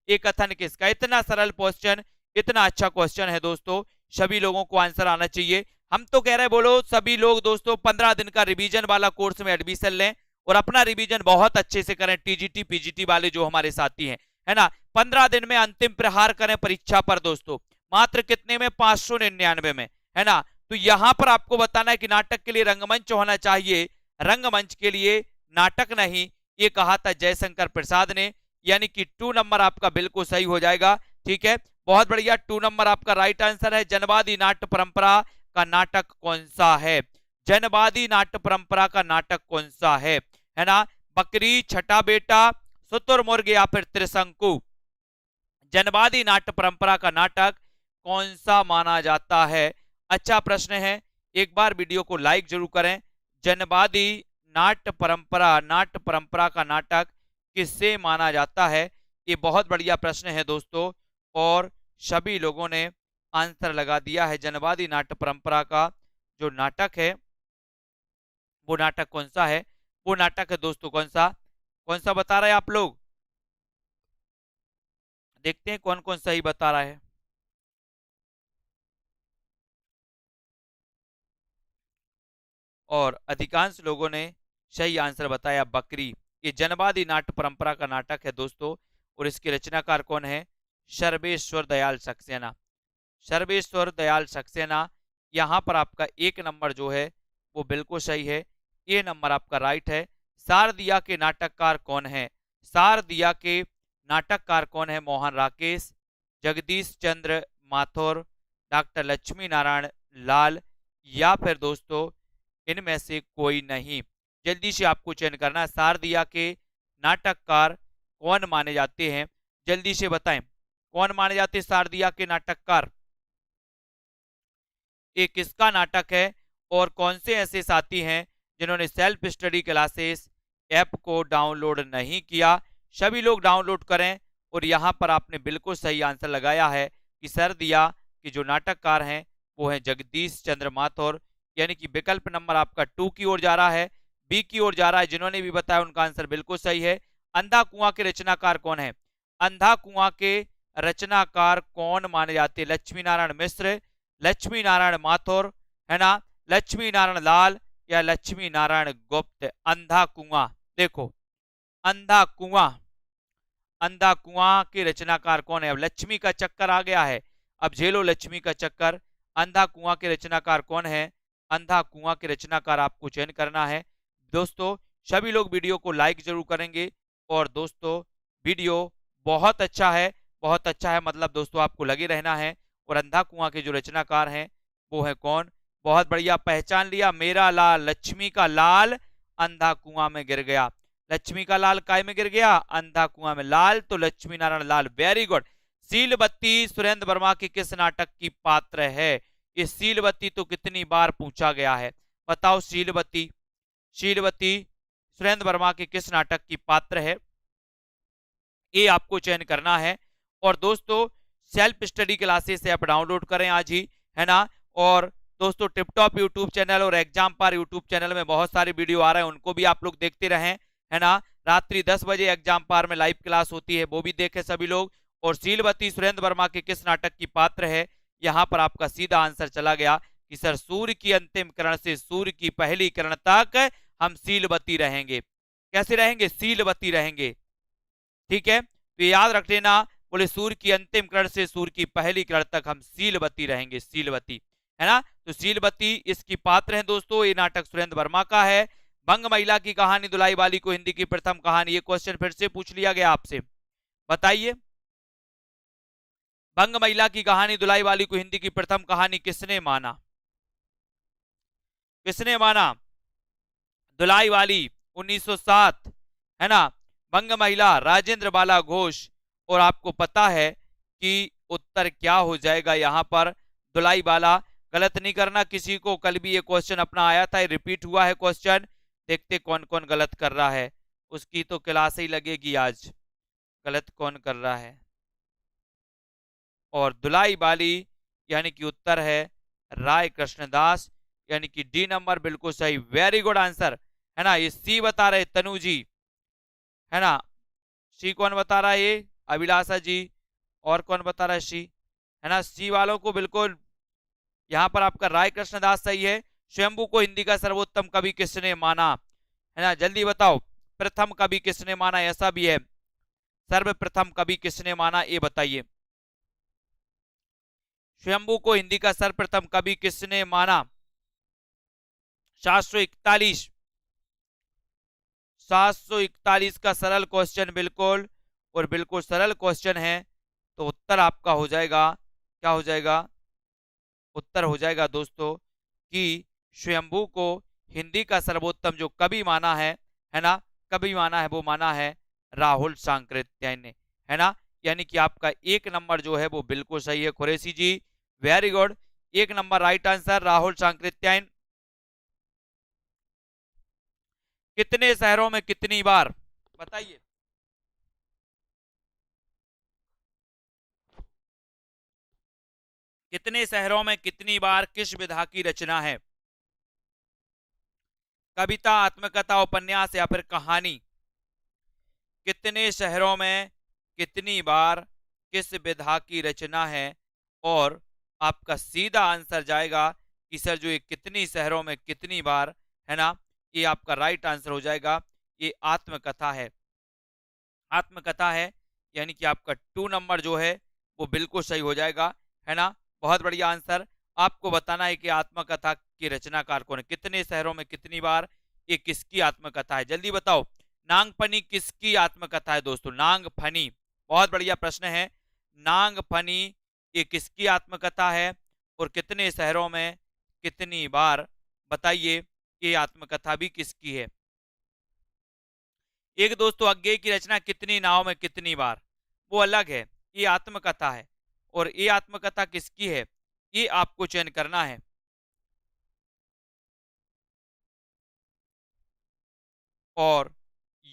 एक कथन किसका? इतना सरल क्वेश्चन, इतना अच्छा क्वेश्चन है दोस्तों, सभी लोगों को आंसर आना चाहिए। हम तो कह रहे बोलो सभी लोग दोस्तों 15 दिन का रिवीजन वाला कोर्स में एडमिशन लें और अपना रिवीजन बहुत अच्छे से करें। टीजीटी पीजीटी वाले जो हमारे साथी हैं, है ना, 15 दिन में अंतिम प्रहार करें परीक्षा पर दोस्तों, मात्र कितने में? 599 में, है ना। तो यहां पर आपको बताना है कि नाटक के लिए रंगमंच होना चाहिए, रंगमंच के लिए नाटक नहीं, ये कहा था जयशंकर प्रसाद ने, यानी कि 2 नंबर आपका बिल्कुल सही हो जाएगा। ठीक है, बहुत बढ़िया, 2 नंबर आपका राइट आंसर है। जनवादी नाट्य परंपरा का नाटक कौन सा है? जनवादी नाट्य परंपरा का नाटक कौन सा है ना? बकरी, छठा बेटा, शुतुरमुर्ग या फिर त्रिशंकु। जनवादी नाट्य परंपरा का नाटक कौन सा माना जाता है? अच्छा प्रश्न है, एक बार वीडियो को लाइक जरूर करें। जनवादी नाट्य परंपरा का नाटक किससे माना जाता है? ये बहुत बढ़िया प्रश्न है दोस्तों और सभी लोगों ने आंसर लगा दिया है। जनवादी नाट्य परंपरा का जो नाटक है वो नाटक कौन सा है? वो नाटक है दोस्तों कौन सा बता रहे हैं आप लोग? देखते हैं कौन कौन सही बता रहा है। और अधिकांश लोगों ने सही आंसर बताया, बकरी। ये जनवादी नाट्य परंपरा का नाटक है दोस्तों और इसके रचनाकार कौन है? सर्वेश्वर दयाल सक्सेना, सर्वेश्वर दयाल सक्सेना। यहां पर आपका एक नंबर जो है वो बिल्कुल सही है, ये नंबर आपका राइट है। शारदिया के नाटककार कौन है? शारदिया के नाटककार कौन है? मोहन राकेश, जगदीश चंद्र माथुर, डॉक्टर लक्ष्मी नारायण लाल या फिर दोस्तों इनमें से कोई नहीं। जल्दी से आपको चयन करना है। शारदिया के नाटककार कौन माने जाते हैं? जल्दी से बताएं कौन माने जाते हैं शारदिया के नाटककार? ये किसका नाटक है और कौन से ऐसे साथी हैं जिन्होंने सेल्फ स्टडी क्लासेस ऐप को डाउनलोड नहीं किया? सभी लोग डाउनलोड करें। और यहां पर आपने बिल्कुल सही आंसर लगाया है कि शारदिया के जो नाटककार हैं वो हैं जगदीश चंद्र माथुर, यानी कि विकल्प नंबर आपका 2 की ओर जा रहा है, बी की ओर जा रहा है। जिन्होंने भी बताया उनका आंसर बिल्कुल सही है। अंधा कुआं के रचनाकार कौन है? अंधा कुआं के रचनाकार कौन माने जाते हैं? लक्ष्मी नारायण मिश्र, लक्ष्मी नारायण माथुर, है ना, लक्ष्मी नारायण लाल या लक्ष्मी नारायण गुप्त। अंधा कुआं, देखो अंधा कुआं, अंधा कुआं के रचनाकार कौन है? अब लक्ष्मी का चक्कर आ गया है, अब झेलो लक्ष्मी का चक्कर। अंधा कुआं के रचनाकार कौन है? अंधा कुआं के रचनाकार आपको चयन करना है दोस्तों। सभी लोग वीडियो को लाइक जरूर करेंगे और दोस्तों वीडियो बहुत अच्छा है, बहुत अच्छा है, मतलब दोस्तों आपको लगे रहना है। और अंधा कुआं के जो रचनाकार हैं वो है कौन? बहुत बढ़िया, पहचान लिया, मेरा लाल, लक्ष्मी का लाल अंधा कुआं में गिर गया। लक्ष्मी का लाल काय में गिर गया? अंधा कुआं में। लाल तो लक्ष्मी नारायण लाल, वेरी गुड। सीलबत्ती सुरेंद्र वर्मा के किस नाटक की पात्र है? ये सीलबत्ती तो कितनी बार पूछा गया है, बताओ। सीलबत्ती, सीलबत्ती सुरेंद्र वर्मा के किस नाटक की पात्र है? ये आपको चयन करना है। और दोस्तों self study classes app download करें आज ही, है ना। और दोस्तों टिपटॉप यूट्यूब चैनल और एग्जाम पर यूट्यूब चैनल में बहुत सारे वीडियो आ रहे हैं, उनको भी आप लोग देखते रहें, है ना। रात्रि 10 बजे एग्जाम पार में लाइव क्लास होती है, वो भी देखे सभी लोग। और सीलवती सुरेंद्र वर्मा के किस नाटक की पात्र है, यहां पर आपका सीधा आंसर चला गया कि सर सूर्य की अंतिम किरण से सूर्य की पहली किरण तक हम सीलवती रहेंगे। कैसे रहेंगे? सीलवती रहेंगे। ठीक है, तो याद रख लेना, बोले सूर्य की अंतिम किरण से सूर्य की पहली किरण तक हम सीलवती रहेंगे, सीलवती, है ना। तो सीलवती इसकी पात्र है दोस्तों। ये नाटक सुरेंद्र वर्मा का है। बंग महिला की कहानी दुलाई वाली को हिंदी की प्रथम कहानी, ये क्वेश्चन फिर से पूछ लिया गया आपसे, बताइए। बंग महिला की कहानी दुलाई वाली को हिंदी की प्रथम कहानी किसने माना? किसने माना? दुलाई वाली 1907, है ना। बंग महिला राजेंद्र बाला घोष। और आपको पता है कि उत्तर क्या हो जाएगा यहां पर? दुलाई वाला। गलत नहीं करना किसी को, कल भी ये क्वेश्चन अपना आया था, रिपीट हुआ है क्वेश्चन। देखते कौन कौन गलत कर रहा है, उसकी तो क्लास ही लगेगी आज, गलत कौन कर रहा है। और दुलाई बाली यानी कि उत्तर है राय कृष्णदास, यानी कि डी नंबर बिल्कुल सही, वेरी गुड आंसर, है ना। ये सी बता रहे तनु जी, है ना। सी कौन बता रहा है? ये अभिलाषा जी। और कौन बता रहा है? सी, है ना। सी वालों को बिल्कुल, यहां पर आपका राय कृष्णदास सही है। स्वयंभू को हिंदी का सर्वोत्तम कवि किसने माना, है ना, जल्दी बताओ। प्रथम कवि किसने माना, ऐसा भी है, सर्वप्रथम कवि किसने माना, ये बताइए। स्वयंभू को हिंदी का सर्वप्रथम कवि किसने माना? 741, 741 का सरल क्वेश्चन, बिल्कुल और बिल्कुल सरल क्वेश्चन है। तो उत्तर आपका हो जाएगा, क्या हो जाएगा? उत्तर हो जाएगा दोस्तों कि स्वयंभू को हिंदी का सर्वोत्तम जो कवि माना है ना, कवि माना है, वो माना है राहुल सांकृत्यायन ने, है ना। यानी कि आपका एक नंबर जो है वो बिल्कुल सही है कुरैशी जी, वेरी गुड, एक number right answer Rahul Sankrityayan. कितने शहरों में कितनी बार, बताइए। कितने शहरों में कितनी बार किस विधा की रचना है? कविता, आत्मकथा, उपन्यास या फिर कहानी? कितने शहरों में कितनी बार किस विधा की रचना है? और आपका सीधा आंसर जाएगा कि सर जो ये कितनी शहरों में कितनी बार, है ना, ये आपका राइट आंसर हो जाएगा, ये आत्मकथा है, आत्मकथा है। यानी कि आपका 2 नंबर जो है वो बिल्कुल सही हो जाएगा, है ना। बहुत बढ़िया आंसर। आपको बताना है कि आत्मकथा की रचनाकार कौन है, कितने शहरों में कितनी बार, ये किसकी आत्मकथा है, जल्दी बताओ। नागफनी किसकी आत्मकथा है दोस्तों? नागफनी, बहुत बढ़िया प्रश्न है। नागफनी ये किसकी आत्मकथा है और कितने शहरों में कितनी बार, बताइए, ये आत्मकथा भी किसकी है? एक दोस्तों अज्ञेय की रचना कितनी नाव में कितनी बार, वो अलग है, ये आत्मकथा है। और ये आत्मकथा किसकी है, ये आपको चयन करना है। और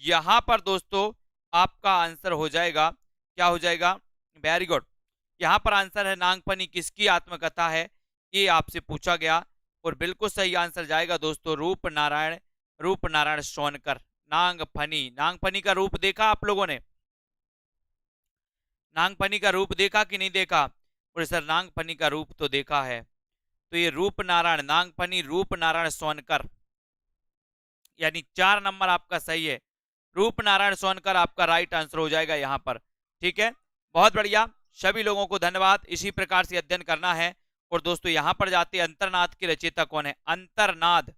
यहां पर दोस्तों आपका आंसर हो जाएगा, क्या हो जाएगा? वेरी गुड, यहां पर आंसर है नागफनी किसकी आत्मकथा है, ये आपसे पूछा गया। और बिल्कुल सही आंसर जाएगा दोस्तों रूप नारायण, रूप नारायण सोनकर। नागफनी, नागफनी का रूप देखा आप लोगों ने? नागफनी का रूप देखा कि नहीं देखा? बोले सर नागफनी का रूप तो देखा है। तो ये रूप नारायण, नागफनी रूप नारायण सोनकर, यानी 4 नंबर आपका सही है, रूप नारायण सोनकर आपका राइट आंसर हो जाएगा यहां पर। ठीक है, बहुत बढ़िया, सभी लोगों को धन्यवाद, इसी प्रकार से अध्ययन करना है। और दोस्तों यहां पर जाते हैं अंतर्नाद के रचयिता कौन है? अंतर्नाद,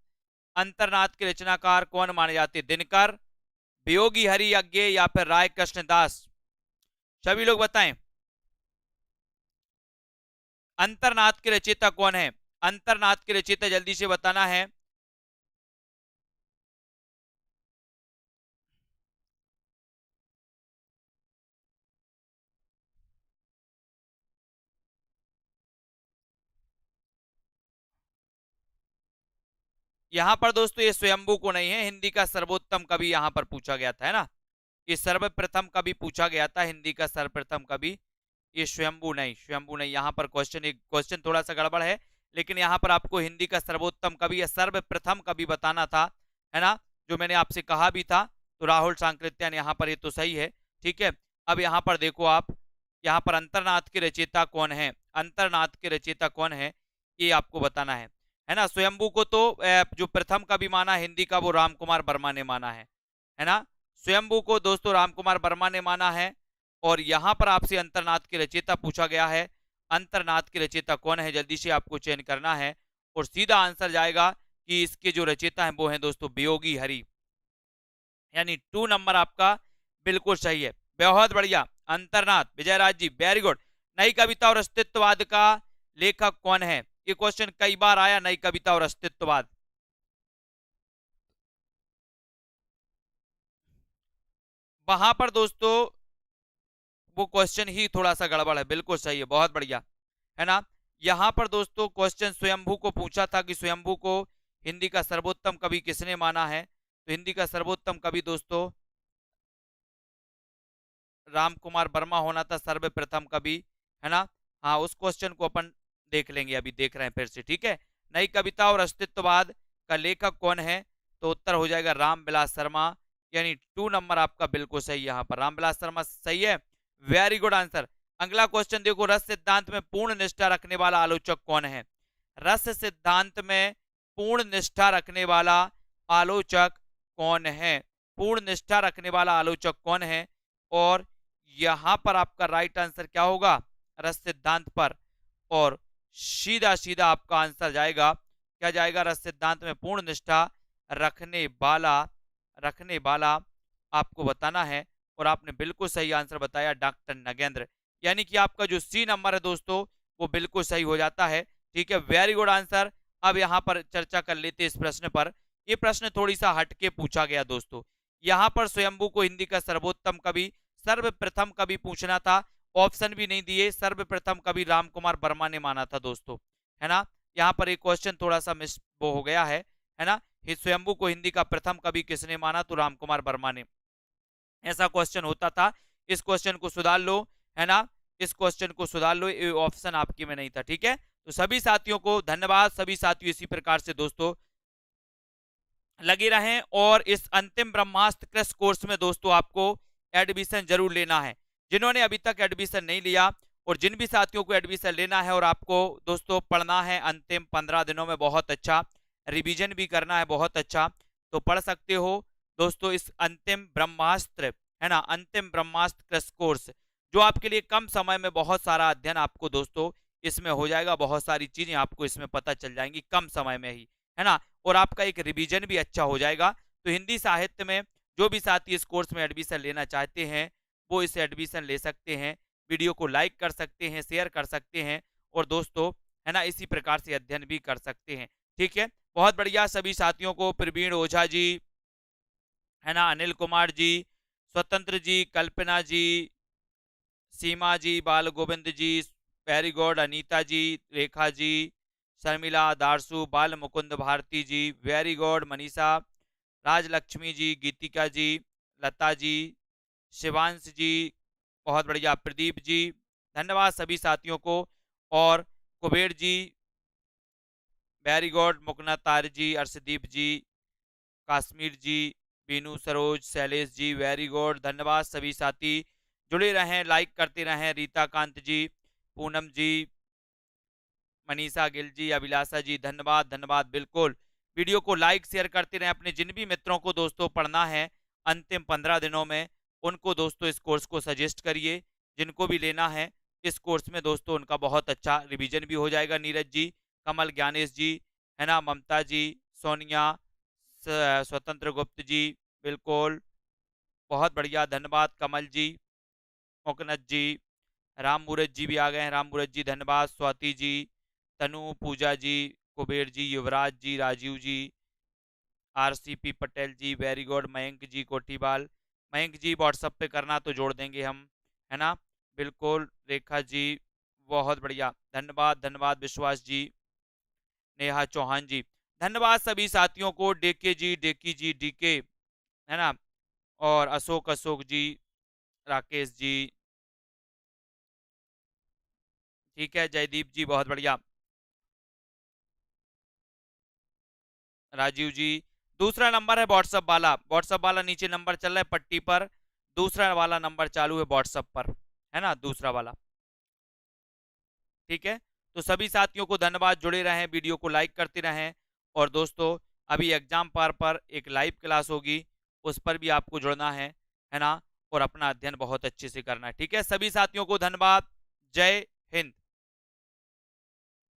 अंतर्नाद के रचनाकार कौन माने जाते? दिनकर, वियोगी हरि अज्ञेय या फिर राय कृष्णदास? सभी लोग बताएं, अंतर्नाद के रचयिता कौन है? अंतर्नाद के रचयिता जल्दी से बताना है। यहां पर दोस्तों ये स्वयंभू को नहीं है, हिंदी का सर्वोत्तम कवि यहां पर पूछा गया था, है ना। ये सर्वप्रथम कवि पूछा गया था, हिंदी का सर्वप्रथम कवि, ये स्वयंभू नहीं, स्वयंभू नहीं। यहां पर क्वेश्चन, एक क्वेश्चन थोड़ा सा गड़बड़ है, लेकिन यहां पर आपको हिंदी का सर्वोत्तम कवि या सर्वप्रथम कवि बताना था, है ना, जो मैंने आपसे कहा भी था। तो राहुल सांकृत्यायन यहाँ पर ये तो सही है। ठीक है, अब यहाँ पर देखो आप, यहाँ पर अंतर्नाद के रचयिता कौन है, अंतर्नाद के रचयिता कौन है ये आपको बताना है ना। स्वयंभू को तो जो प्रथम कवि माना हिंदी का वो राम कुमार वर्मा ने माना है ना। स्वयंभू को दोस्तों राम कुमार वर्मा ने माना है। और यहां पर आपसे अंतर्नाद के रचयिता पूछा गया है, अंतर्नाद के रचयिता कौन है, जल्दी से आपको चयन करना है और सीधा आंसर जाएगा कि इसके जो रचयिता हैं वो हैं दोस्तों वियोगी हरि, यानी 2 नंबर आपका बिल्कुल सही है। बहुत बढ़िया अंतर्नाद, विजयराज जी वेरी गुड। नई कविता और अस्तित्ववाद का लेखक कौन है, ये क्वेश्चन कई बार आया, नई कविता और अस्तित्ववाद। वहां पर दोस्तों वो क्वेश्चन ही थोड़ा सा गड़बड़ है, बिल्कुल सही है, बहुत बढ़िया है ना। यहां पर दोस्तों क्वेश्चन स्वयंभू को पूछा था कि स्वयंभू को हिंदी का सर्वोत्तम कवि किसने माना है, तो हिंदी का सर्वोत्तम कवि दोस्तों राम कुमार वर्मा होना था सर्वप्रथम कवि, है ना। हाँ, उस क्वेश्चन को अपन देख लेंगे, अभी देख रहे हैं फिर से। ठीक है, नई कविता और अस्तित्ववाद का लेखक कौन है, तो उत्तर हो जाएगा रामविलास शर्मा, यानी 2 नंबर आपका बिल्कुल सही, यहाँ पर रामविलास शर्मा सही है, वेरी गुड आंसर। अगला क्वेश्चन देखो, रस सिद्धांत में पूर्ण निष्ठा रखने वाला आलोचक कौन है, रस सिद्धांत में पूर्ण निष्ठा रखने वाला आलोचक कौन है, पूर्ण निष्ठा रखने वाला आलोचक कौन है। और यहां पर आपका राइट आंसर क्या होगा, रस सिद्धांत पर, और सीधा सीधा आपका आंसर जाएगा, क्या जाएगा, रस सिद्धांत में पूर्ण निष्ठा रखने वाला आपको बताना है। और आपने बिल्कुल सही आंसर बताया, डॉक्टर नगेंद्र, यानी कि आपका जो सी नंबर है दोस्तों वो बिल्कुल सही हो जाता है। ठीक है, वेरी गुड आंसर। अब यहां पर चर्चा कर लेते इस प्रश्न पर। यह प्रश्न थोड़ी सा हटके पूछा गया दोस्तों, यहां पर स्वयंभू को हिंदी का सर्वोत्तम कवि सर्वप्रथम कवि पूछना था, ऑप्शन भी नहीं दिए, सर्वप्रथम कवि राम कुमार वर्मा ने माना था दोस्तों, है ना। यहाँ पर एक क्वेश्चन थोड़ा सा मिस वो हो गया है ना। स्वयंभू को हिंदी का प्रथम कवि किसने माना, तो राम कुमार वर्मा ने, ऐसा क्वेश्चन होता था। इस क्वेश्चन को सुधार लो, है ना, इस क्वेश्चन को सुधार लो, ये ऑप्शन आपके में नहीं था। ठीक है, तो सभी साथियों को धन्यवाद, सभी साथियों इसी प्रकार से दोस्तों लगे रहें। और इस अंतिम ब्रह्मास्त्र क्रश कोर्स में दोस्तों आपको एडमिशन जरूर लेना है, जिन्होंने अभी तक एडमिशन नहीं लिया और जिन भी साथियों को एडमिशन लेना है, और आपको दोस्तों पढ़ना है अंतिम 15 दिनों में बहुत अच्छा, रिवीजन भी करना है बहुत अच्छा, तो पढ़ सकते हो दोस्तों इस अंतिम ब्रह्मास्त्र, है ना, अंतिम ब्रह्मास्त्र क्रश कोर्स, जो आपके लिए कम समय में बहुत सारा अध्ययन आपको दोस्तों इसमें हो जाएगा, बहुत सारी चीजें आपको इसमें पता चल जाएंगी कम समय में ही, है ना। और आपका एक रिवीजन भी अच्छा हो जाएगा। तो हिंदी साहित्य में जो भी साथी इस कोर्स में एडमिशन लेना चाहते हैं वो इस एडमिशन ले सकते हैं, वीडियो को लाइक कर सकते हैं, शेयर कर सकते हैं, और दोस्तों है ना इसी प्रकार से अध्ययन भी कर सकते हैं। ठीक है, बहुत बढ़िया, सभी साथियों को, प्रवीण ओझा जी, है ना, अनिल कुमार जी, स्वतंत्र जी, कल्पना जी, सीमा जी, बाल गोविंद जी, वेरी गुड, अनीता जी, रेखा जी, शर्मिला, दारसू, बाल मुकुंद भारती जी, वेरी गुड, मनीषा, राजलक्ष्मी जी, गीतिका जी, लता जी, शिवांश जी, बहुत बढ़िया, प्रदीप जी, धन्यवाद सभी साथियों को। और कुबेर जी, वेरी गुड, मुकना तार जी, अर्शदीप जी, काश्मीर जी, बीनू सरोज, शैलेश जी, वेरी गुड, धन्यवाद सभी साथी, जुड़े रहें, लाइक करते रहें, रीता कांत जी, पूनम जी, मनीषा गिल जी, अभिलाषा जी, धन्यवाद धन्यवाद, बिल्कुल वीडियो को लाइक शेयर करते रहें, अपने जिन भी मित्रों को दोस्तों पढ़ना है अंतिम 15 दिनों में उनको दोस्तों इस कोर्स को सजेस्ट करिए, जिनको भी लेना है इस कोर्स में दोस्तों उनका बहुत अच्छा रिवीजन भी हो जाएगा। नीरज जी, कमल, ज्ञानेश जी, है ना, ममता जी, सोनिया, स्वतंत्र गुप्त जी, बिल्कुल बहुत बढ़िया, धन्यवाद कमल जी, मोकनत जी, राम मूरत जी भी आ गए हैं, राम मूरत जी धन्यवाद, स्वाति जी, तनु, पूजा जी, कुबेर जी, युवराज जी, राजीव जी, आरसीपी पटेल जी, वेरी गुड, मयंक जी कोठीवाल, मयंक जी व्हाट्सएप पे करना तो जोड़ देंगे हम, है ना, बिल्कुल, रेखा जी, बहुत बढ़िया, धन्यवाद धन्यवाद, विश्वास जी, नेहा चौहान जी, धन्यवाद सभी साथियों को, डेके जी, डेकी जी, डीके, है ना, और अशोक, अशोक जी, राकेश जी, ठीक है, जयदीप जी, बहुत बढ़िया, राजीव जी, दूसरा नंबर है व्हाट्सअप वाला, व्हाट्सअप वाला नीचे नंबर चल रहा है पट्टी पर, दूसरा वाला नंबर चालू है व्हाट्सअप पर, है ना, दूसरा वाला। ठीक है, तो सभी साथियों को धन्यवाद, जुड़े रहें, वीडियो को लाइक करते रहें। और दोस्तों अभी एग्जाम पर एक लाइव क्लास होगी, उस पर भी आपको जुड़ना है ना, और अपना अध्ययन बहुत अच्छे से करना है। ठीक है, सभी साथियों को धन्यवाद। जय हिंद।